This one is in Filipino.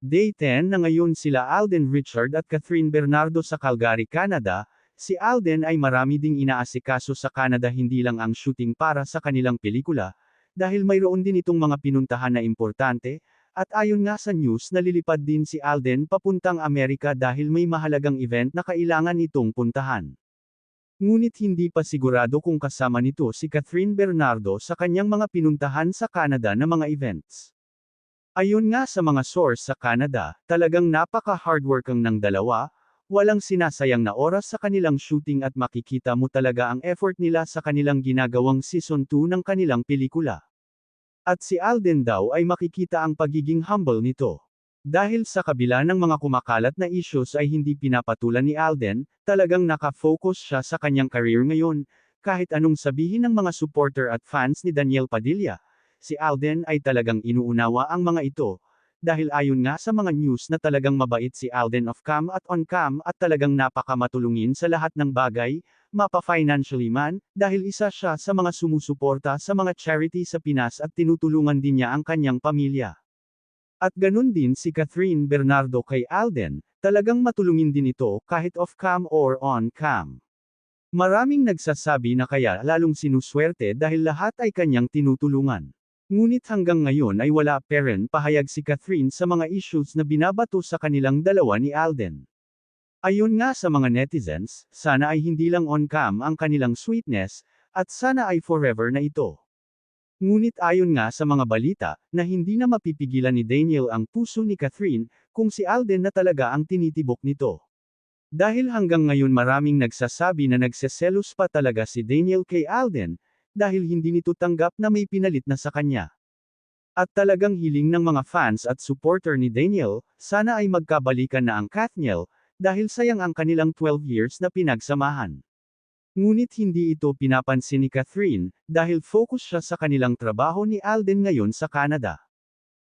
Day 10 na ngayon sila Alden Richard at Catherine Bernardo sa Calgary, Canada. Si Alden ay marami ding inaasikaso sa Canada, hindi lang ang shooting para sa kanilang pelikula, dahil mayroon din itong mga pinuntahan na importante, at ayon nga sa news nalilipad din si Alden papuntang Amerika dahil may mahalagang event na kailangan itong puntahan. Ngunit hindi pa sigurado kung kasama nito si Catherine Bernardo sa kanyang mga pinuntahan sa Canada na mga events. Ayon nga sa mga source sa Canada, talagang napaka-hardworking ng dalawa, walang sinasayang na oras sa kanilang shooting at makikita mo talaga ang effort nila sa kanilang ginagawang season 2 ng kanilang pelikula. At si Alden daw ay makikita ang pagiging humble nito. Dahil sa kabila ng mga kumakalat na issues ay hindi pinapatulan ni Alden, talagang nakafocus siya sa kanyang career ngayon, kahit anong sabihin ng mga supporter at fans ni Daniel Padilla. Si Alden ay talagang inuunawa ang mga ito, dahil ayon nga sa mga news na talagang mabait si Alden off-cam at on-cam at talagang napakamatulungin sa lahat ng bagay, mapa-financially man, dahil isa siya sa mga sumusuporta sa mga charity sa Pinas at tinutulungan din niya ang kanyang pamilya. At ganun din si Catherine Bernardo kay Alden, talagang matulungin din ito kahit off-cam or on-cam. Maraming nagsasabi na kaya lalong sinuswerte dahil lahat ay kanyang tinutulungan. Ngunit hanggang ngayon ay wala pa rin pahayag si Catherine sa mga issues na binabato sa kanilang dalawa ni Alden. Ayon nga sa mga netizens, sana ay hindi lang on-cam ang kanilang sweetness, at sana ay forever na ito. Ngunit ayon nga sa mga balita, na hindi na mapipigilan ni Daniel ang puso ni Catherine, kung si Alden na talaga ang tinitibok nito. Dahil hanggang ngayon maraming nagsasabi na nagseselos pa talaga si Daniel kay Alden, dahil hindi nito tanggap na may pinalit na sa kanya. At talagang hiling ng mga fans at supporter ni Daniel, sana ay magkabalikan na ang Kathniel, dahil sayang ang kanilang 12 years na pinagsamahan. Ngunit hindi ito pinapansin ni Catherine, dahil focus siya sa kanilang trabaho ni Alden ngayon sa Canada.